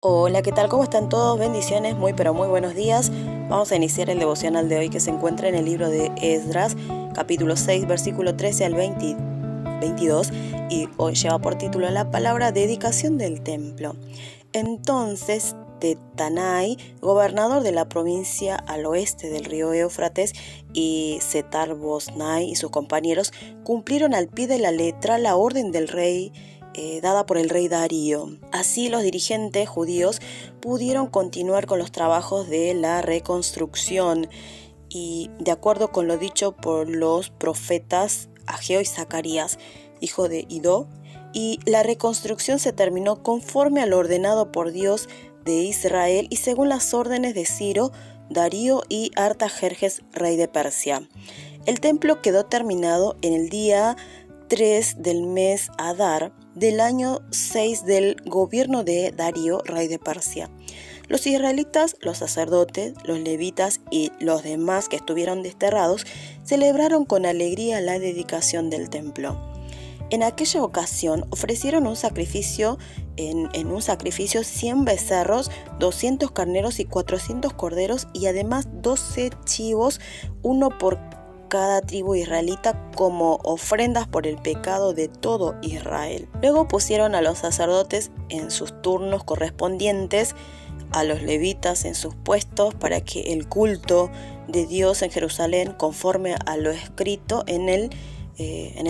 Hola, ¿qué tal? ¿Cómo están todos? Bendiciones, muy pero muy buenos días. Vamos a iniciar el devocional de hoy que se encuentra en el libro de Esdras, capítulo 6, versículo 13 al 22, y hoy lleva por título la palabra dedicación del templo. Entonces, Tetanai, gobernador de la provincia al oeste del río Éufrates, y Setar-Bosnai y sus compañeros cumplieron al pie de la letra la orden del rey dada por el rey Darío. Así los dirigentes judíos pudieron continuar con los trabajos de la reconstrucción y de acuerdo con lo dicho por los profetas Ageo y Zacarías, hijo de Idó, y la reconstrucción se terminó conforme a lo ordenado por Dios de Israel y según las órdenes de Ciro, Darío y Artajerjes, rey de Persia. El templo quedó terminado en el día 3 del mes Adar del año 6 del gobierno de Darío, rey de Persia. Los israelitas, los sacerdotes, los levitas y los demás que estuvieron desterrados celebraron con alegría la dedicación del templo. En aquella ocasión ofrecieron un sacrificio, en un sacrificio 100 becerros, 200 carneros y 400 corderos y además 12 chivos, uno por cada tribu israelita como ofrendas por el pecado de todo Israel. Luego pusieron a los sacerdotes en sus turnos correspondientes, a los levitas en sus puestos para que el culto de Dios en Jerusalén conforme a lo escrito en el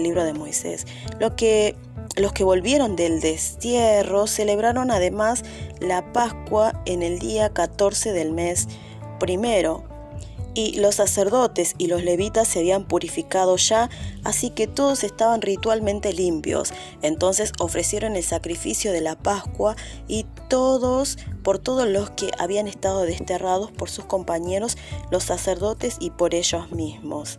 libro de Moisés. Los que volvieron del destierro celebraron además la Pascua en el día 14 del mes primero. Y los sacerdotes y los levitas se habían purificado ya, así que todos estaban ritualmente limpios. Entonces ofrecieron el sacrificio de la Pascua y por todos los que habían estado desterrados por sus compañeros, los sacerdotes y por ellos mismos.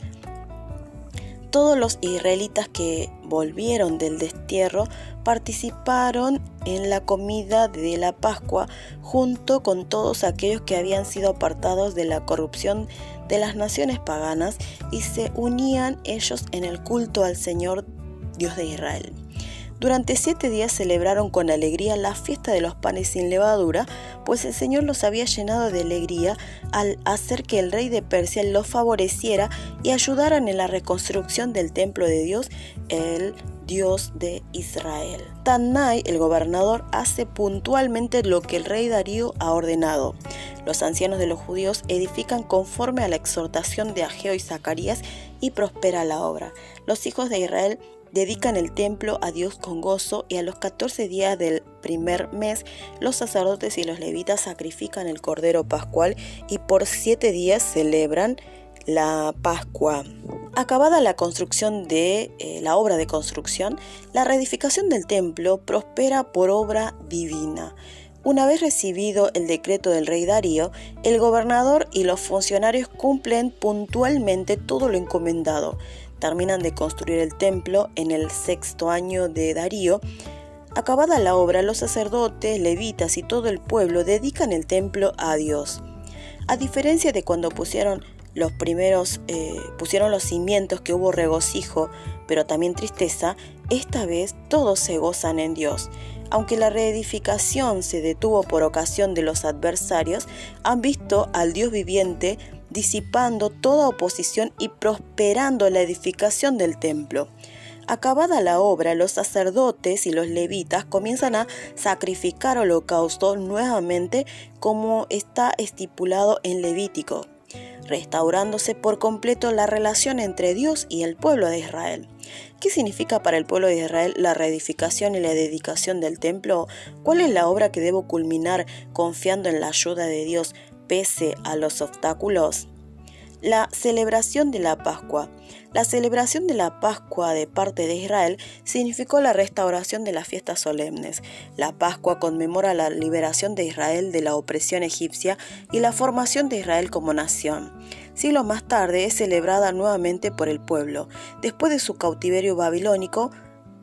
Todos los israelitas que volvieron del destierro participaron en la comida de la Pascua junto con todos aquellos que habían sido apartados de la corrupción de las naciones paganas y se unían ellos en el culto al Señor Dios de Israel. Durante 7 días celebraron con alegría la fiesta de los panes sin levadura, pues el Señor los había llenado de alegría al hacer que el rey de Persia los favoreciera y ayudaran en la reconstrucción del templo de Dios, el Dios de Israel. Tannai, el gobernador, hace puntualmente lo que el rey Darío ha ordenado. Los ancianos de los judíos edifican conforme a la exhortación de Ageo y Zacarías y prospera la obra. Los hijos de Israel dedican el templo a Dios con gozo y a los 14 días del primer mes los sacerdotes y los levitas sacrifican el cordero pascual y por 7 días celebran la Pascua. Acabada la construcción la obra de construcción, la reedificación del templo prospera por obra divina. Una vez recibido el decreto del rey Darío, el gobernador y los funcionarios cumplen puntualmente todo lo encomendado. Terminan de construir el templo en el 6º año de Darío. Acabada la obra, los sacerdotes, levitas y todo el pueblo dedican el templo a Dios. A diferencia de cuando pusieron los cimientos, que hubo regocijo, pero también tristeza, esta vez todos se gozan en Dios. Aunque la reedificación se detuvo por ocasión de los adversarios, han visto al Dios viviente disipando toda oposición y prosperando la edificación del templo. Acabada la obra, los sacerdotes y los levitas comienzan a sacrificar holocaustos nuevamente como está estipulado en Levítico, restaurándose por completo la relación entre Dios y el pueblo de Israel. ¿Qué significa para el pueblo de Israel la reedificación y la dedicación del templo? ¿Cuál es la obra que debo culminar confiando en la ayuda de Dios pese a los obstáculos? La celebración de la Pascua. La celebración de la Pascua de parte de Israel significó la restauración de las fiestas solemnes. La Pascua conmemora la liberación de Israel de la opresión egipcia y la formación de Israel como nación. Siglos más tarde es celebrada nuevamente por el pueblo, después de su cautiverio babilónico,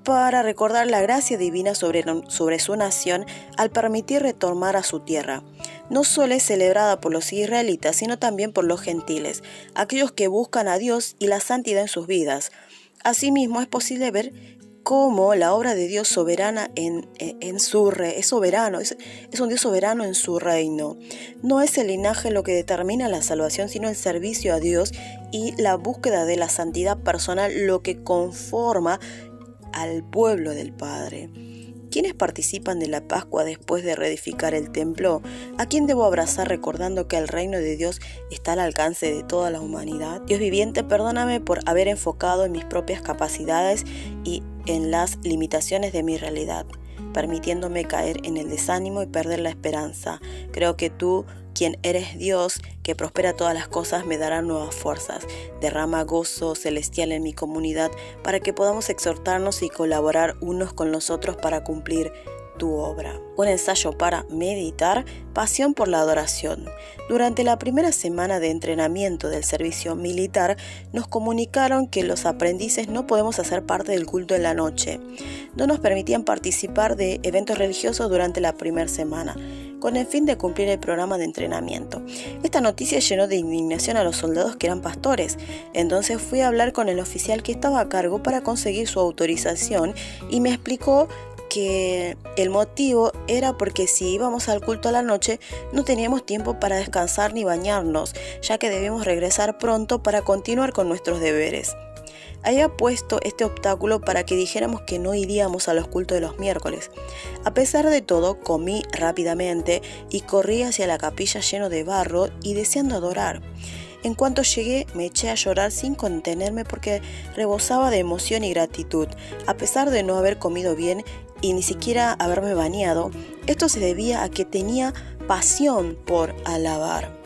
para recordar la gracia divina sobre su nación al permitir retornar a su tierra. No solo es celebrada por los israelitas, sino también por los gentiles, aquellos que buscan a Dios y la santidad en sus vidas. Asimismo, es posible ver cómo la obra de Dios soberana es soberano, es un Dios soberano en su reino. No es el linaje lo que determina la salvación, sino el servicio a Dios y la búsqueda de la santidad personal lo que conforma al pueblo del Padre. ¿Quiénes participan de la Pascua después de reedificar el templo? ¿A quién debo abrazar recordando que el reino de Dios está al alcance de toda la humanidad? Dios viviente, perdóname por haber enfocado en mis propias capacidades y en las limitaciones de mi realidad, permitiéndome caer en el desánimo y perder la esperanza. Creo que tú, quien eres Dios, que prospera todas las cosas, me dará nuevas fuerzas. Derrama gozo celestial en mi comunidad para que podamos exhortarnos y colaborar unos con los otros para cumplir tu obra. Un ensayo para meditar, pasión por la adoración. Durante la primera semana de entrenamiento del servicio militar, nos comunicaron que los aprendices no podemos hacer parte del culto en la noche. No nos permitían participar de eventos religiosos durante la primera semana, con el fin de cumplir el programa de entrenamiento. Esta noticia llenó de indignación a los soldados que eran pastores. Entonces fui a hablar con el oficial que estaba a cargo para conseguir su autorización y me explicó que el motivo era porque si íbamos al culto a la noche no teníamos tiempo para descansar ni bañarnos, ya que debíamos regresar pronto para continuar con nuestros deberes. Había puesto este obstáculo para que dijéramos que no iríamos a los cultos de los miércoles. A pesar de todo, comí rápidamente y corrí hacia la capilla lleno de barro y deseando adorar. En cuanto llegué, me eché a llorar sin contenerme porque rebosaba de emoción y gratitud. A pesar de no haber comido bien y ni siquiera haberme bañado, esto se debía a que tenía pasión por alabar.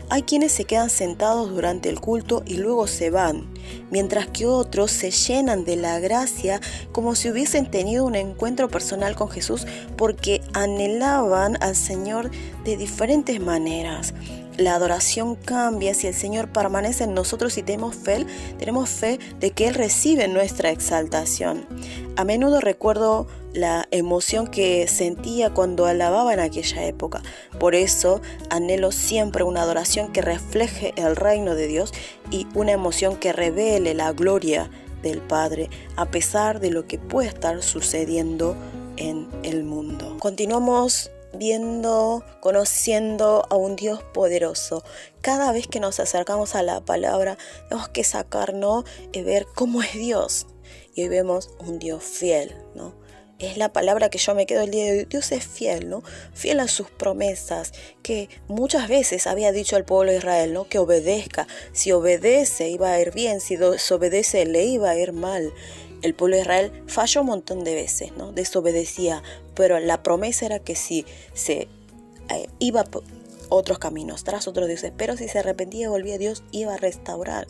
Hay quienes se quedan sentados durante el culto y luego se van, mientras que otros se llenan de la gracia como si hubiesen tenido un encuentro personal con Jesús porque anhelaban al Señor de diferentes maneras. La adoración cambia si el Señor permanece en nosotros y tenemos fe de que Él recibe nuestra exaltación. A menudo recuerdo la emoción que sentía cuando alababa en aquella época. Por eso anhelo siempre una adoración que refleje el reino de Dios y una emoción que revele la gloria del Padre, a pesar de lo que puede estar sucediendo en el mundo. Continuamos conociendo a un Dios poderoso. Cada vez que nos acercamos a la palabra, tenemos que sacarnos y ver cómo es Dios. Y hoy vemos un Dios fiel, ¿no? Es la palabra que yo me quedo el día de hoy. Dios es fiel, ¿no? Fiel a sus promesas, que muchas veces había dicho al pueblo de Israel, ¿no? Que obedezca. Si obedece, iba a ir bien. Si desobedece, le iba a ir mal. El pueblo de Israel falló un montón de veces, ¿no? Desobedecía, pero la promesa era que si se iba por otros caminos, tras otros dioses, pero si se arrepentía y volvía a Dios, iba a restaurar.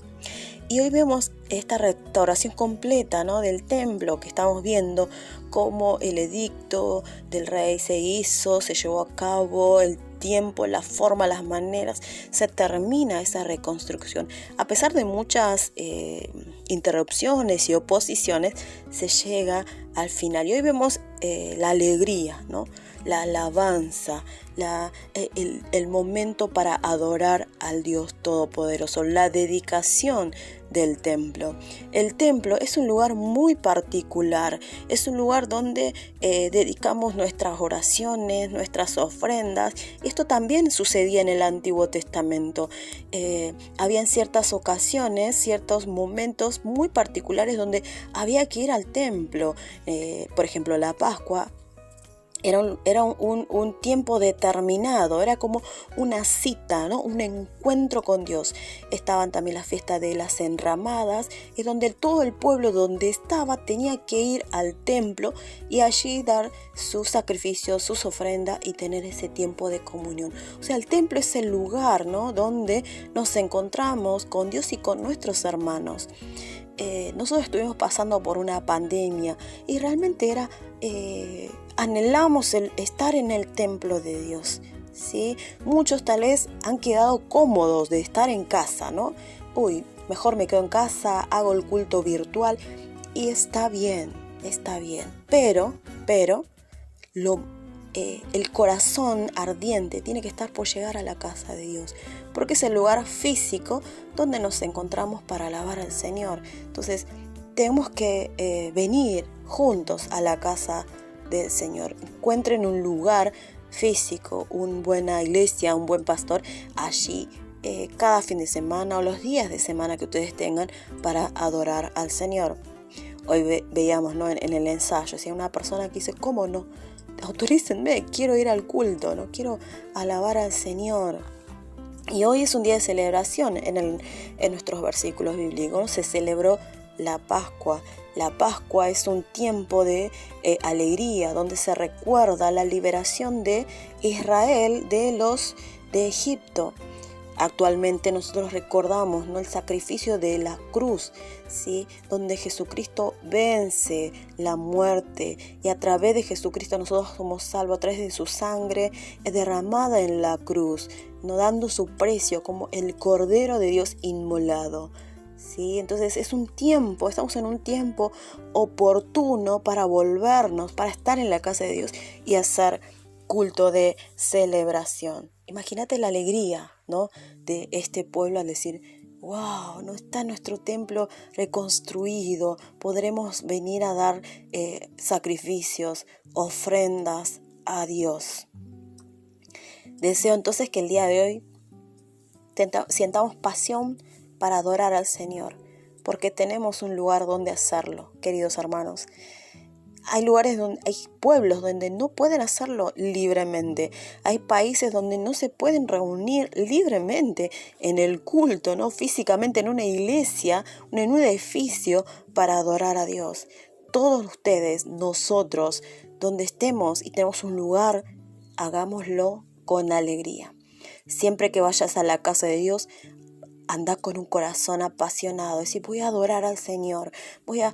Y hoy vemos esta restauración completa, ¿no? Del templo que estamos viendo, cómo el edicto del rey se hizo, se llevó a cabo, el tiempo, la forma, las maneras, se termina esa reconstrucción. A pesar de muchas interrupciones y oposiciones, se llega al final. Y hoy vemos la alegría, ¿no? La alabanza, el momento para adorar al Dios Todopoderoso, la dedicación del templo. El templo es un lugar muy particular, es un lugar donde dedicamos nuestras oraciones, nuestras ofrendas. Esto también sucedía en el Antiguo Testamento. Habían ciertas ocasiones, ciertos momentos muy particulares donde había que ir al templo. Por ejemplo, la Pascua. Era un tiempo determinado, era como una cita, ¿no? Un encuentro con Dios. Estaban también las fiestas de las enramadas, y donde todo el pueblo donde estaba tenía que ir al templo y allí dar sus sacrificios, sus ofrendas y tener ese tiempo de comunión. O sea, el templo es el lugar, ¿no? Donde nos encontramos con Dios y con nuestros hermanos. Nosotros estuvimos pasando por una pandemia y realmente anhelamos el estar en el templo de Dios, ¿sí? Muchos tal vez han quedado cómodos de estar en casa, ¿no? Mejor me quedo en casa, hago el culto virtual y está bien, pero el corazón ardiente tiene que estar por llegar a la casa de Dios, porque es el lugar físico donde nos encontramos para alabar al Señor. Entonces, tenemos que venir juntos a la casa del Señor. Encuentren un lugar físico, una buena iglesia, un buen pastor allí cada fin de semana o los días de semana que ustedes tengan para adorar al Señor. Hoy veíamos, ¿no? en el ensayo, si hay una persona que dice, ¿cómo no? Autorícenme, quiero ir al culto, no quiero alabar al Señor. Y hoy es un día de celebración en nuestros versículos bíblicos. Se celebró la Pascua. La Pascua es un tiempo de alegría, donde se recuerda la liberación de Israel de Egipto. Actualmente nosotros recordamos, ¿no? el sacrificio de la cruz, ¿sí? donde Jesucristo vence la muerte y a través de Jesucristo nosotros somos salvos a través de su sangre derramada en la cruz, no dando su precio como el Cordero de Dios inmolado. ¿Sí? Entonces estamos en un tiempo oportuno para volvernos, para estar en la casa de Dios y hacer culto de celebración. Imagínate la alegría, ¿no? de este pueblo al decir, wow, no está nuestro templo reconstruido, podremos venir a dar sacrificios, ofrendas a Dios. Deseo entonces que el día de hoy sientamos pasión para adorar al Señor, porque tenemos un lugar donde hacerlo, queridos hermanos. Hay pueblos donde no pueden hacerlo libremente. Hay países donde no se pueden reunir libremente en el culto, ¿no? Físicamente en una iglesia, en un edificio para adorar a Dios. Todos ustedes, nosotros, donde estemos y tenemos un lugar, hagámoslo con alegría. Siempre que vayas a la casa de Dios, anda con un corazón apasionado, decir, voy a adorar al Señor, voy a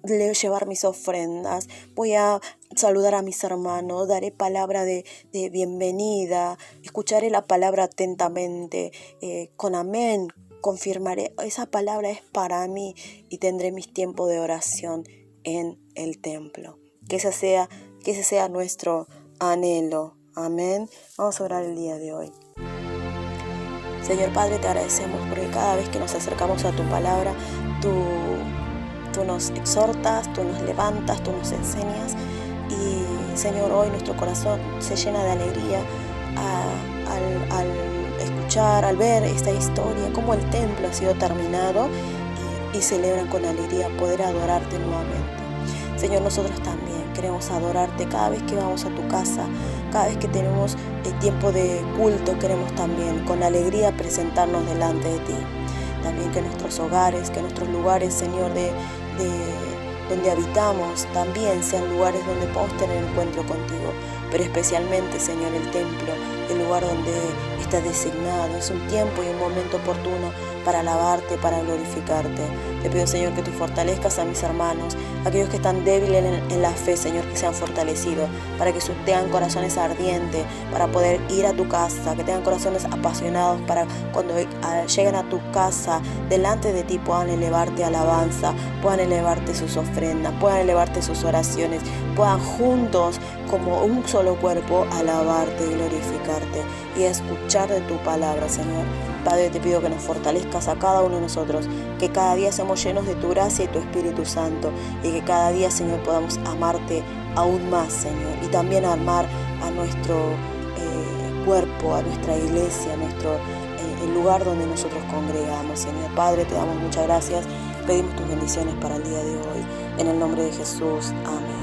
llevar mis ofrendas, voy a saludar a mis hermanos, daré palabra de bienvenida, escucharé la palabra atentamente, con amén, confirmaré, esa palabra es para mí y tendré mis tiempos de oración en el templo. Que ese sea nuestro anhelo. Amén. Vamos a orar el día de hoy. Señor Padre, te agradecemos porque cada vez que nos acercamos a tu palabra, tú nos exhortas, tú nos levantas, tú nos enseñas. Y Señor, hoy nuestro corazón se llena de alegría al escuchar, al ver esta historia, cómo el templo ha sido terminado y celebran con alegría poder adorarte nuevamente. Señor, nosotros también queremos adorarte cada vez que vamos a tu casa, cada vez que tenemos el tiempo de culto, queremos también con alegría presentarnos delante de ti. También que nuestros hogares, que nuestros lugares, Señor, donde habitamos, también sean lugares donde podamos tener encuentro contigo. Pero especialmente, Señor, el templo, el lugar donde está designado, es un tiempo y un momento oportuno para alabarte, para glorificarte. Te pido, Señor, que tú fortalezcas a mis hermanos, aquellos que están débiles en la fe, Señor, que sean fortalecidos, para que tengan corazones ardientes, para poder ir a tu casa, que tengan corazones apasionados, para cuando lleguen a tu casa, delante de ti puedan elevarte alabanza, puedan elevarte sus ofrendas, puedan elevarte sus oraciones, puedan juntos, como un solo cuerpo, alabarte y glorificarte y escuchar de tu palabra, Señor. Padre, te pido que nos fortalezcas a cada uno de nosotros, que cada día seamos llenos de tu gracia y tu Espíritu Santo, y que cada día, Señor, podamos amarte aún más, Señor, y también amar a nuestro cuerpo, a nuestra iglesia, a el lugar donde nosotros congregamos, Señor. Padre, te damos muchas gracias, pedimos tus bendiciones para el día de hoy, en el nombre de Jesús, amén.